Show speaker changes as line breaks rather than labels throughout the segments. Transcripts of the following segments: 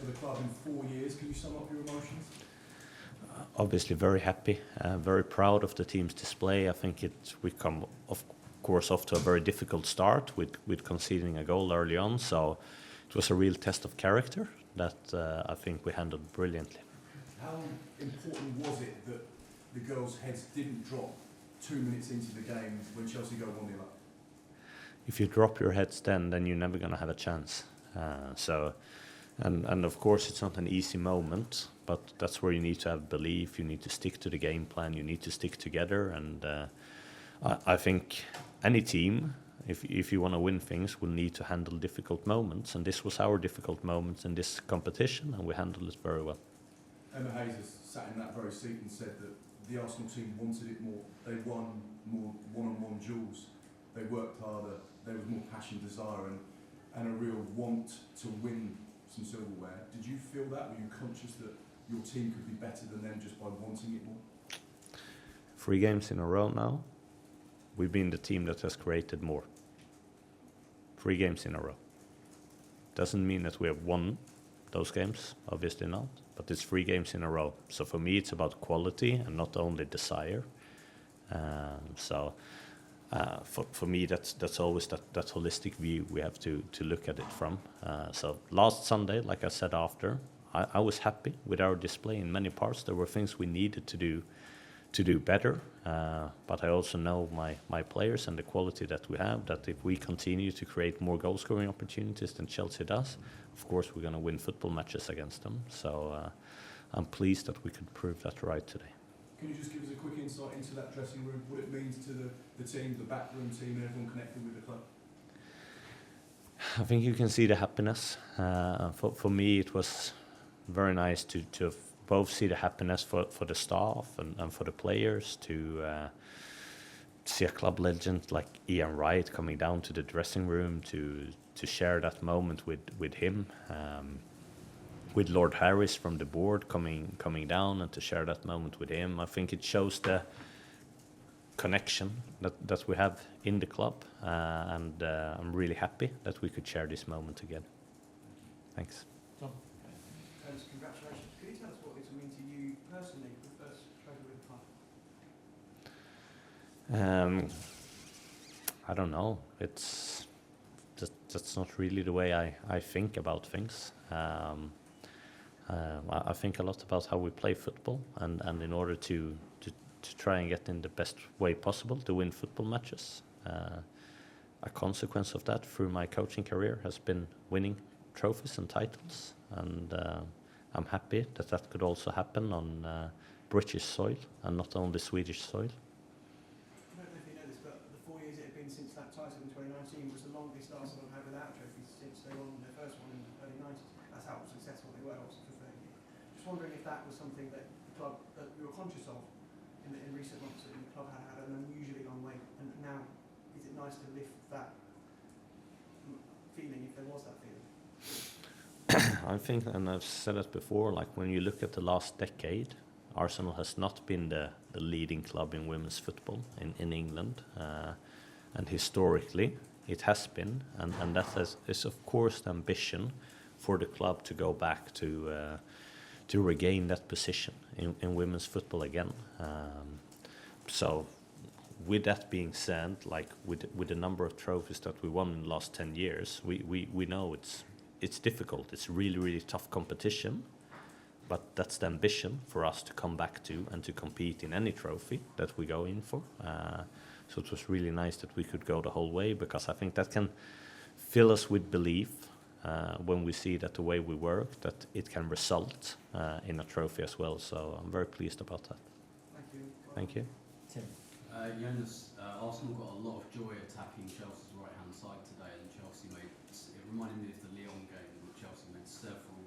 for the club in 4 years. Can you sum up your emotions?
Obviously very happy, very proud of the team's display. I think we come, of course, off to a very difficult start with conceding a goal early on. So it was a real test of character that I think we handled brilliantly.
How important was it that the girls' heads didn't drop 2 minutes into the game when Chelsea go 1-0 up?
If you drop your heads then you're never going to have a chance. And of course it's not an easy moment, but that's where you need to have belief, you need to stick to the game plan, you need to stick together. And I think any team, if you want to win things, will need to handle difficult moments. And this was our difficult moments in this competition, and we handled it very well.
Emma Hayes has sat in that very seat and said that the Arsenal team wanted it more. They won more one-on-one duels. They worked harder. There was more passion, desire, and a real want to win some silverware. Did you feel that? Were you conscious that your team could be better than them just by wanting it more?
3 games in a row now, we've been the team that has created more. 3 games in a row. Doesn't mean that we have won those games, obviously not, but it's 3 games in a row. So for me, it's about quality and not only desire. For me, that's always that holistic view we have to look at it from. So last Sunday, like I said after, I was happy with our display in many parts. There were things we needed to do better, but I also know my players and the quality that we have, that if we continue to create more goal-scoring opportunities than Chelsea does, of course we're going to win football matches against them. So I'm pleased that we could prove that right today.
Can you just give us a quick insight into that dressing room, what it means to the team, the backroom team, and everyone connected with the club?
I think you can see the happiness. For me, it was very nice to both see the happiness for the staff and for the players, to see a club legend like Ian Wright coming down to the dressing room to share that moment with him. With Lord Harris from the board coming down and to share that moment with him. I think it shows the connection that we have in the club, and I'm really happy that we could share this moment together. Thanks.
Tom. Congratulations. Can you tell us what this will mean to you personally, the first trophy with the club?
I don't know. That's not really the way I think about things. I think a lot about how we play football, and in order to try and get in the best way possible to win football matches. A consequence of that through my coaching career has been winning trophies and titles, and I'm happy that could also happen on British soil and not only Swedish soil.
I don't know if you know this, but the 4 years it had been since that title in 2019 was the longest Arsenal have had without trophies since they won their first one in the early 90s. That's how successful they were, obviously, for 30 years. Just wondering if that was something that the club, that you were conscious of in recent months, that the club had an unusually long wait, and now is it nice to lift that feeling, if there was that feeling?
I think, and I've said it before, like when you look at the last decade, Arsenal has not been the leading club in women's football in England, and historically it has been, and that is of course the ambition for the club to go back to regain that position in women's football again. So with that being said, like with the number of trophies that we won in the last 10 years, we know it's difficult. It's really tough competition, but that's the ambition for us to come back to and to compete in any trophy that we go in for. So it was really nice that we could go the whole way, because I think that can fill us with belief when we see that the way we work, that it can result in a trophy as well. So I'm very pleased about that.
Thank you.
Thank you.
Tim.
Jonas, Arsenal got a lot of joy attacking Chelsea's right-hand side today, and Chelsea it reminded me of the Lyon game, where Chelsea made several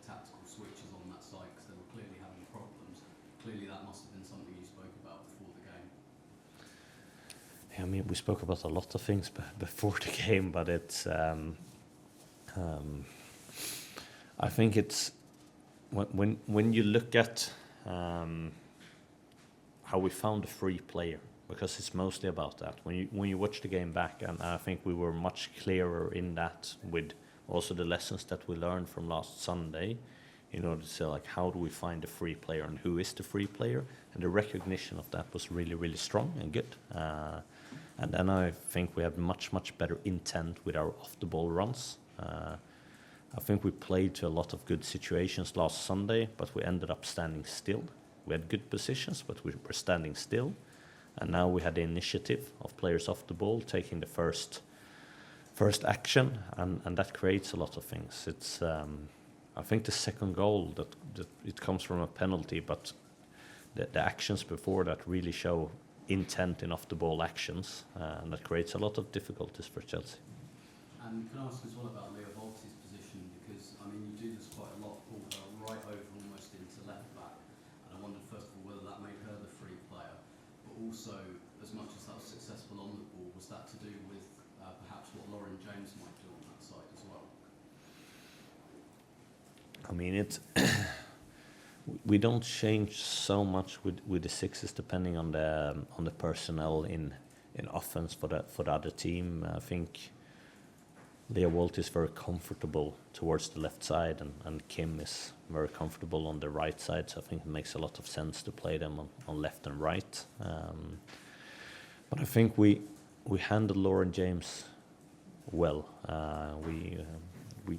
tactical switches on that side because they were clearly having problems. Clearly that must have been something you spoke about before the game.
Yeah, I mean, we spoke about a lot of things before the game, but it's I think it's when you look at how we found a free player, because it's mostly about that. When you watch the game back, and I think we were much clearer in that with also the lessons that we learned from last Sunday in order to say, like, how do we find the free player and who is the free player? And the recognition of that was really, really strong and good. And then I think we have much, much better intent with our off-the-ball runs. I think we played to a lot of good situations last Sunday, but we ended up standing still. We had good positions, but we were standing still. And now we had the initiative of players off the ball taking the first action, and that creates a lot of things. It's I think the second goal that it comes from a penalty, but the actions before that really show intent in off the ball actions, and that creates a lot of difficulties for Chelsea.
And can I ask as well about Lia Walti's position, because I mean you do this quite a lot, pull her right over almost into left back, and I wondered first of all whether that made her the free player, but also as much as that was successful on the ball, was that to do with perhaps what Lauren James might do on that side as well?
I mean, it's we don't change so much with the sixes depending on the personnel in offense for the other team. I think Lia Walti is very comfortable towards the left side, and Kim is very comfortable on the right side. So I think it makes a lot of sense to play them on left and right. But I think we handled Lauren James well.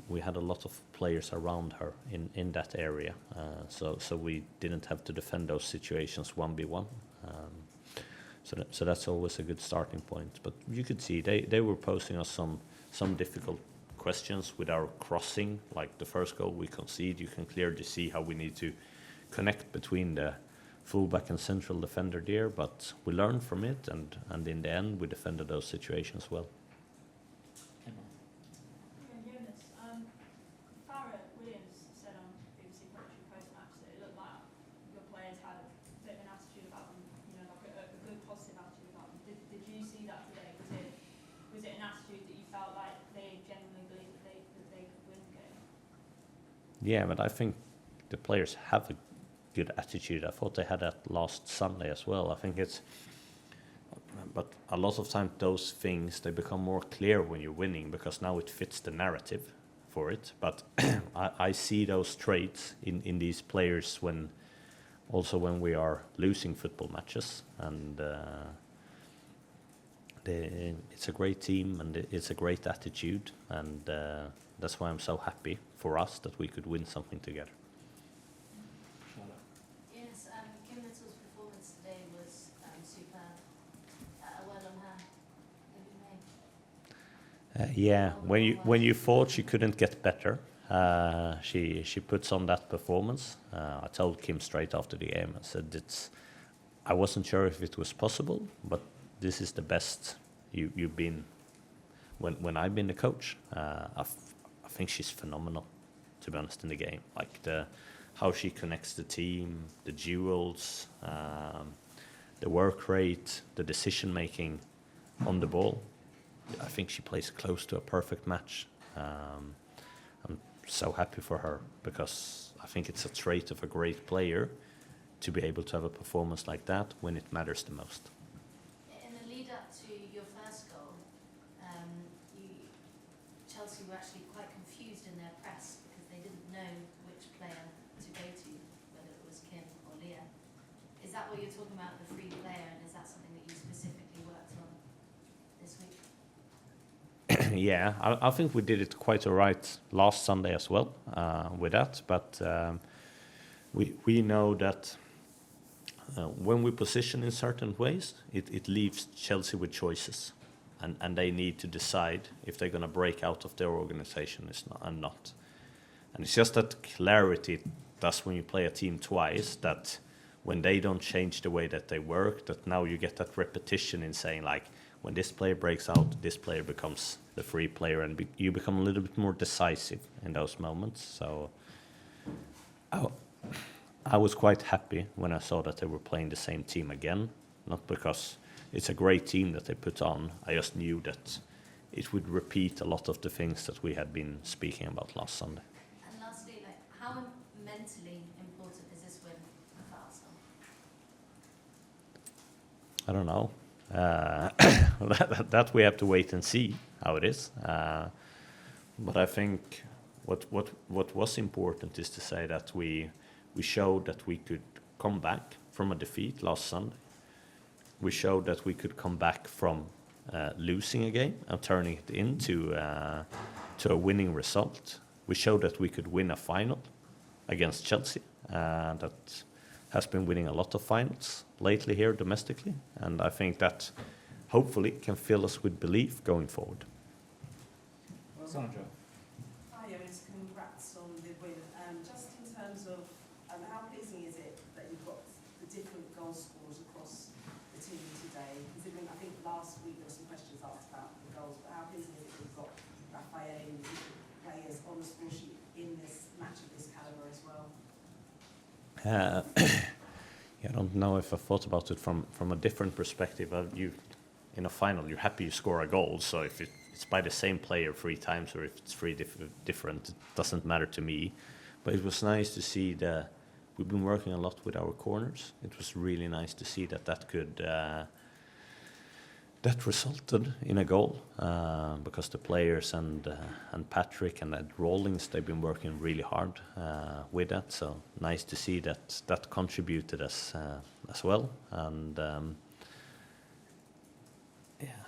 We had a lot of players around her in that area, so we didn't have to defend those situations 1v1. So that's always a good starting point. But you could see they were posing us some difficult questions with our crossing. Like the first goal we concede, you can clearly see how we need to connect between the fullback and central defender there. But we learned from it, and in the end we defended those situations well. Yeah, but I think the players have a good attitude. I thought they had that last Sunday as well. I think but a lot of times those things, they become more clear when you're winning because now it fits the narrative for it. But I see those traits in these players when we are losing football matches. And it's a great team and it's a great attitude, and that's why I'm so happy for us that we could win something together.
Yes, Kim Little's performance today was superb. A word on her, if you may.
Yeah, when you thought she couldn't get better, she puts on that performance. I told Kim straight after the game, I said I wasn't sure if it was possible, but this is the best you've been when I've been the coach. I think she's phenomenal, to be honest, in the game. Like how she connects the team, the duels, the work rate, the decision making on the ball. I think she plays close to a perfect match. I'm so happy for her because I think it's a trait of a great player to be able to have a performance like that when it matters the most.
In the lead up to your first goal, Chelsea were actually quite confused in their press because they didn't know which player to go to, whether it was Kim or Lia. Is that what you're talking about, the free player, and is that something that you specifically worked on this week?
Yeah, I think we did it quite all right last Sunday as well with that, but we know that when we position in certain ways, it leaves Chelsea with choices. And they need to decide if they're going to break out of their organization or not. And it's just that clarity does when you play a team twice, that when they don't change the way that they work, that now you get that repetition in saying, like, when this player breaks out, this player becomes the free player, and you become a little bit more decisive in those moments. So I was quite happy when I saw that they were playing the same team again, not because it's a great team that they put on. I just knew that it would repeat a lot of the things that we had been speaking about last Sunday.
And lastly, how mentally important is this win for Arsenal?
I don't know. That we have to wait and see how it is. But I think what was important is to say that we showed that we could come back from a defeat last Sunday. We showed that we could come back from losing a game and turning it into to a winning result. We showed that we could win a final against Chelsea, that has been winning a lot of finals lately here domestically, and I think that hopefully can fill us with belief going forward.
Sandra.
Hi, Jonas. Congrats on the win. Just in terms of how pleasing is it that you've got the different goal scorers across the team today? Considering I think last week there were some questions asked about the goals, but how pleasing is it that you've got Raphael and different players on the score sheet in this match of this calibre as well?
I don't know if I thought about it from a different perspective. In a final, you're happy you score a goal, so if it's by the same player 3 times or if it's 3 different, it doesn't matter to me. But it was nice to see we've been working a lot with our corners. It was really nice to see that could that resulted in a goal because the players and Patrick and Ed Rawlings, they've been working really hard with that. So nice to see that contributed as well. And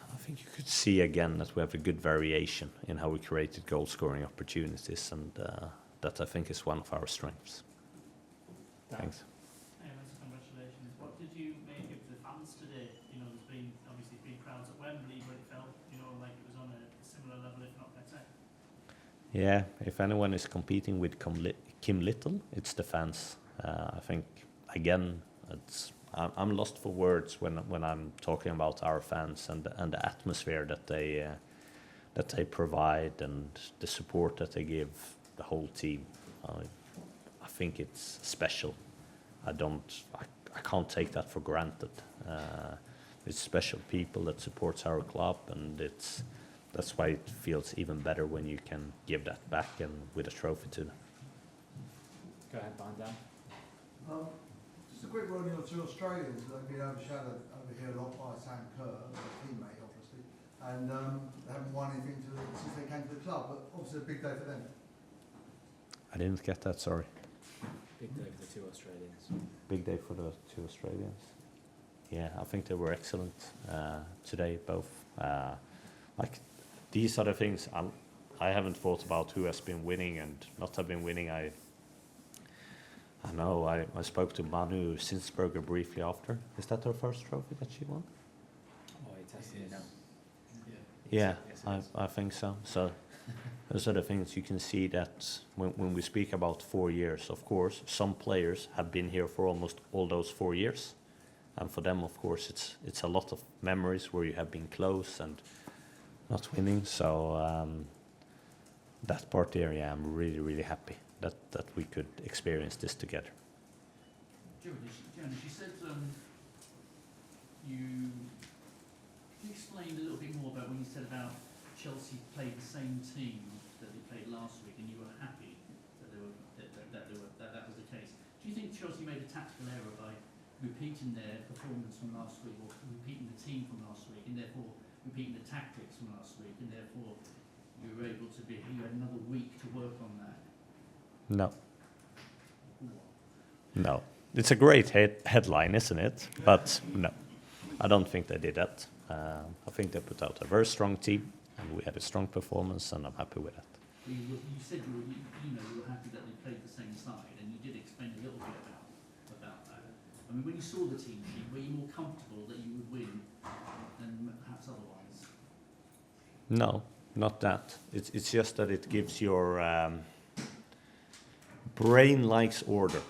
I think you could see again that we have a good variation in how we created goal scoring opportunities, and that I think is one of our strengths. Thanks.
Congratulations. What did you make of the fans today? You know, there's been obviously big crowds at Wembley, but it felt, like it was on a similar level, if not better.
Yeah, if anyone is competing with Kim Little, it's the fans. I think again, I'm lost for words when I'm talking about our fans and the atmosphere that they provide and the support that they give the whole team. I think it's special. I can't take that for granted. It's special people that supports our club, and that's why it feels even better when you can give that back and with a trophy to them.
Go ahead, Dan.
Just a quick word on your 2 Australians that have been overshadowed over here a lot by Sam Kerr, a teammate obviously, and they haven't won anything since they came to the club, but obviously a big day for them.
I didn't get that, sorry.
Big day for the 2 Australians.
Big day for the 2 Australians. Yeah, I think they were excellent today, both. These are the things I haven't thought about who has been winning and not have been winning. I know I spoke to Manu Sinsberger briefly after. Is that her first trophy that she won?
Oh, he tested it now.
Yeah,
Yes,
I think so. So those are the things you can see that when we speak about 4 years, of course, some players have been here for almost all those 4 years. And for them, of course, it's a lot of memories where you have been close and not winning. So that part there, yeah, I'm really, really happy that we could experience this together.
Jonas, you said you explained a little bit more about when you said about Chelsea played the same team that they played last week, and you were happy that was the case. Do you think Chelsea made a tactical error by repeating their performance from last week, or repeating the team from last week, and therefore repeating the tactics from last week, and therefore you were able to you had another week to work on that?
No. No. It's a great headline, isn't it? But no, I don't think they did that. I think they put out a very strong team, and we had a strong performance, and I'm happy with that.
You said you were happy that they played the same side, and you did explain a little bit about that. I mean, when you saw the team sheet, were you more comfortable that you would win than perhaps otherwise?
No, not that. It's just that it gives your brain likes order.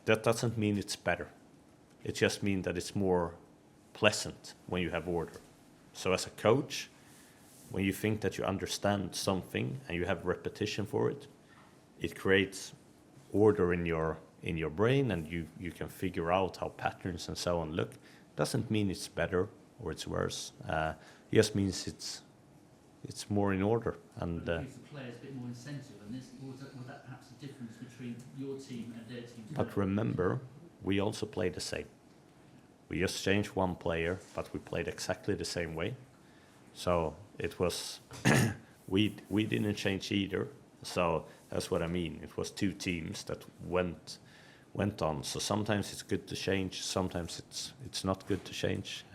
That doesn't mean it's better. It just means that it's more pleasant when you have order. So as a coach, when you think that you understand something and you have repetition for it, it creates order in your brain, and you can figure out how patterns and so on look. Doesn't mean it's better or it's worse. It just means it's more in order. And
it gives the players a bit more incentive, and was that perhaps the difference between your team and their team today?
But remember, we also play the same. We just changed one player, but we played exactly the same way. So it was, we didn't change either. So that's what I mean. It was two teams that went on. So sometimes it's good to change. Sometimes it's not good to change.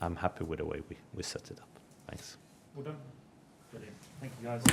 I'm happy with the way we set it up. Thanks.
Well done. Brilliant. Thank you, guys.